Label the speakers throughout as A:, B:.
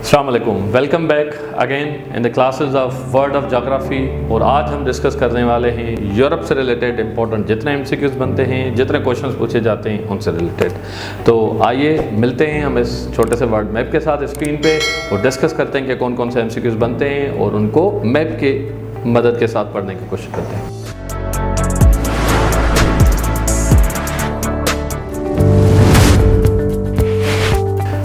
A: अस्सलाम वालेकुम, welcome back again in the classes of world of geography. और आज हम डिस्कस करने वाले हैं यूरोप से रिलेटेड इंपॉर्टेंट जितने एमसीक्यूज बनते हैं, जितने क्वेश्चंस पूछे जाते हैं उनसे रिलेटेड। तो आइए मिलते हैं हम इस छोटे से वर्ल्ड मैप के साथ स्क्रीन पे और डिस्कस करते हैं कि कौन कौन से एमसीक्यूज बनते हैं और उनको मैप के मदद के साथ पढ़ने की कोशिश करते हैं।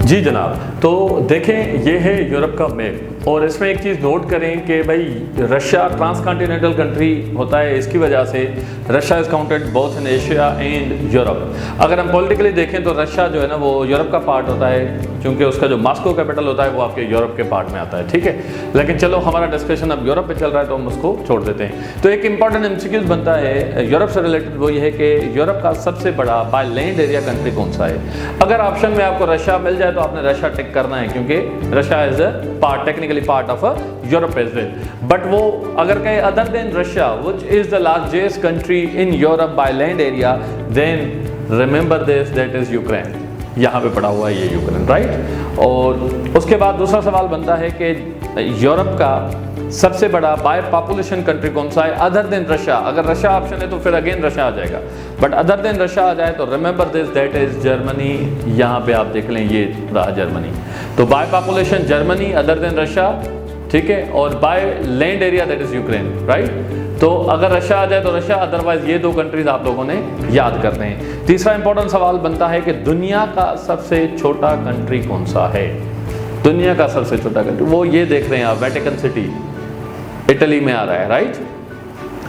A: जी जनाब, तो देखें ये है यूरोप का मैप और इसमें एक चीज़ नोट करें कि भाई रशिया ट्रांसकॉन्टिनेंटल कंट्री होता है, इसकी वजह से Russia is counted both in Asia and Europe. अगर हम पॉलिटिकली देखें तो रशिया जो है ना वो यूरोप का पार्ट होता है, क्योंकि उसका जो मॉस्को कैपिटल होता है वो आपके यूरोप के पार्ट में आता है, ठीक है। लेकिन चलो हमारा डिस्कशन अब यूरोप पे चल रहा है तो हम उसको छोड़ देते हैं। तो एक इंपॉर्टेंट एमसीक्यूज बनता है यूरोप से रिलेटेड, वो ये है कि यूरोप का सबसे बड़ा बाय लैंड एरिया कंट्री कौन सा है। अगर ऑप्शन में आपको रशिया मिल जाए तो आपने रशिया टिक करना है, क्योंकि Russia is a part, technically part of a Europe as well. But वो अगर कहे other than Russia which is the largest country in Europe by land area, then remember this, that is Ukraine. यहाँ पे पड़ा हुआ है ये Ukraine, right. और उसके बाद दूसरा सवाल बनता है कि यूरोप का सबसे बड़ा बाय पॉपुलेशन कंट्री कौन सा है अदर देन रशिया। अगर रशिया ऑप्शन है तो फिर अगेन रशिया आ जाएगा, बट अदर देन रशिया आ जाए तो remember this, that is Germany. यहाँ पे आप देख लें ये रहा जर्मनी। तो by population Germany other than Russia, ठीक है, और bye land area that is Ukraine, right. तो अगर रशिया आ जाए तो रशिया, अदरवाइज ये दो कंट्रीज आप लोगों ने याद करते हैं। तीसरा इंपॉर्टेंट सवाल बनता है कि दुनिया का सबसे छोटा कंट्री कौन सा है। दुनिया का सबसे छोटा कंट्री, वो ये देख रहे हैं आप, वेटिकन सिटी इटली में आ रहा है, राइट।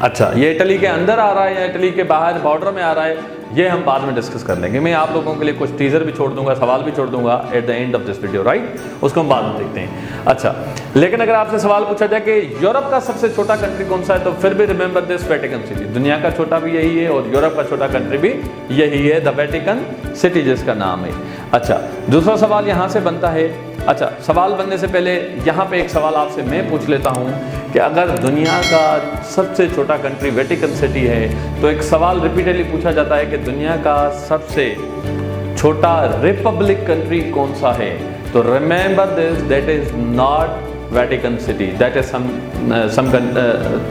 A: अच्छा, ये इटली के अंदर आ रहा है या इटली के बाहर बॉर्डर में आ रहा है, ये हम बाद में डिस्कस कर लेंगे। मैं आप लोगों के लिए कुछ टीजर भी छोड़ दूंगा, सवाल भी छोड़ दूंगा at the end of this video, right. उसको हम बाद में देखते हैं। अच्छा, लेकिन अगर आपसे सवाल पूछा जाए कि यूरोप का सबसे छोटा कंट्री कौन सा है, तो फिर भी रिमेंबर दिस, वेटिकन सिटी। दुनिया का छोटा भी यही है और यूरोप का छोटा कंट्री भी यही है, द वेटिकन सिटी जिसका नाम है। अच्छा, दूसरा सवाल यहाँ से बनता है। अच्छा, सवाल बनने से पहले यहाँ पे एक सवाल आपसे मैं पूछ लेता हूँ कि अगर दुनिया का सबसे छोटा कंट्री वेटिकन सिटी है तो एक सवाल रिपीटेडली पूछा जाता है कि दुनिया का सबसे छोटा रिपब्लिक कंट्री कौन सा है। तो remember this, that is not Vatican City, that is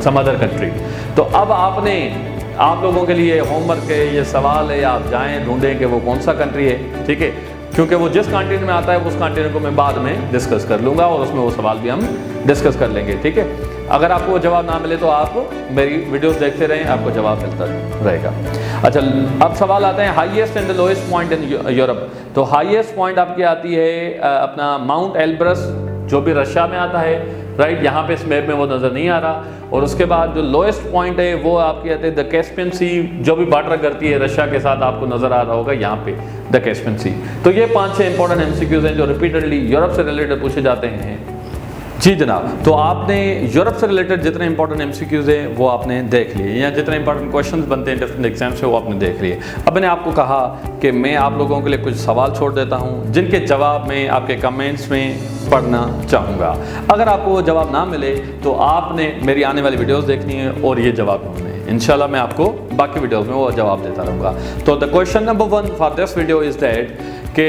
A: some other country. तो अब आप लोगों के लिए होमवर्क है, ये सवाल है, आप जाएं ढूंढें कि वो कौन सा कंट्री है, ठीक है, क्योंकि वो जिस कॉन्टिनेंट में आता है उस कॉन्टिनेंट को मैं बाद में डिस्कस कर लूँगा और उसमें वो सवाल भी हम डिस्कस कर लेंगे, ठीक है। अगर आपको जवाब ना मिले तो आप मेरी वीडियोस देखते रहें, आपको जवाब मिलता रहेगा। अच्छा, अब सवाल आते हैं highest and the lowest point in Europe. तो हाईएस्ट पॉइंट आपकी आती है अपना माउंट एल्ब्रस, जो भी रशिया में आता है, राइट। यहाँ पे इस मैप में वो नज़र नहीं आ रहा। और उसके बाद जो लोएस्ट पॉइंट है वो आपकी आती है द कैस्पियन सी, जो भी बॉर्डर करती है रशिया के साथ, आपको नज़र आ रहा होगा यहाँ पे द कैस्पियन सी। तो ये 5-6 इंपॉर्टेंट एमसीक्यूज हैं जो रिपीटेडली यूरोप से रिलेटेड पूछे जाते हैं। जी जनाब, तो आपने यूरोप से रिलेटेड जितने इंपॉर्टेंट एमसीक्यूज हैं वो आपने देख लिए, या जितने इंपॉर्टेंट क्वेश्चंस बनते हैं डिफरेंट एग्जाम से वो आपने देख लिए। अब मैंने आपको कहा कि मैं आप लोगों के लिए कुछ सवाल छोड़ देता हूं जिनके जवाब मैं आपके कमेंट्स में पढ़ना चाहूँगा। अगर आपको वो जवाब ना मिले तो आपने मेरी आने वाली वीडियोज़ देखनी है और ये जवाब ढूंढने हैं। इंशाल्लाह मैं आपको बाकी वीडियोज़ में वो जवाब देता रहूँगा। तो the question number 1 for this video is that कि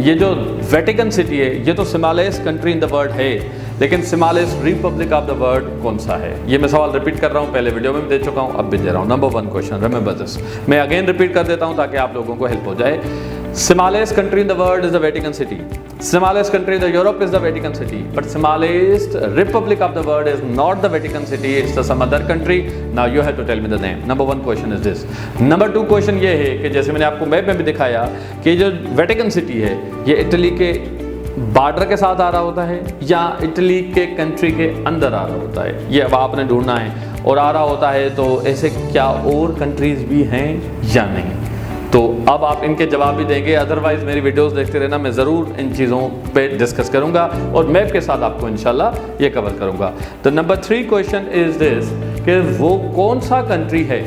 A: ये जो वेटिकन सिटी है ये तो smallest country in the world है, लेकिन smallest Republic of the world कौन सा है। ये मैं सवाल रिपीट कर रहा हूँ, पहले वीडियो में भी दे चुका हूँ, अब भी दे रहा हूँ। Number 1 question, remember this. मैं अगेन रिपीट कर देता हूँ ताकि आप लोगों को हेल्प हो जाए। Smallest country in the world is the Vatican city, smallest country in the Europe is the Vatican City, but smallest republic of the world is not the Vatican City, it's some other country. Now you have to tell me the name. Number 1 question is this. Number 2 question ये है कि जैसे मैंने आपको map में भी दिखाया कि जो वेटिकन सिटी है ये इटली के बॉर्डर के साथ आ रहा होता है या इटली के कंट्री के अंदर आ रहा होता है, ये अब आपने ढूंढना है। और आ रहा होता है तो ऐसे क्या और कंट्रीज भी हैं या नहीं, तो अब आप इनके जवाब भी देंगे। अदरवाइज मेरी वीडियोस देखते रहना, मैं ज़रूर इन चीज़ों पे डिस्कस करूंगा और मैप के साथ आपको इंशाल्लाह ये कवर करूंगा। तो नंबर 3 क्वेश्चन इज दिस कि वो कौन सा कंट्री है,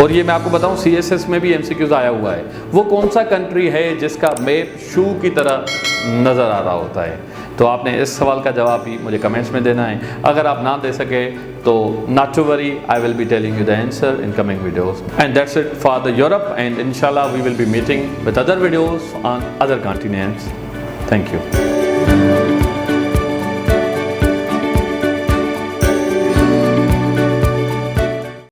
A: और ये मैं आपको बताऊं CSS में भी MCQs आया हुआ है, वो कौन सा कंट्री है जिसका मैप शू की तरह नज़र आ रहा होता है। तो आपने इस सवाल का जवाब भी मुझे कमेंट्स में देना है। अगर आप ना दे सके तो not to worry, I will be telling you the answer in coming videos. And that's it for the Europe, and इंशाल्लाह we will be meeting with other videos on other continents. Thank you.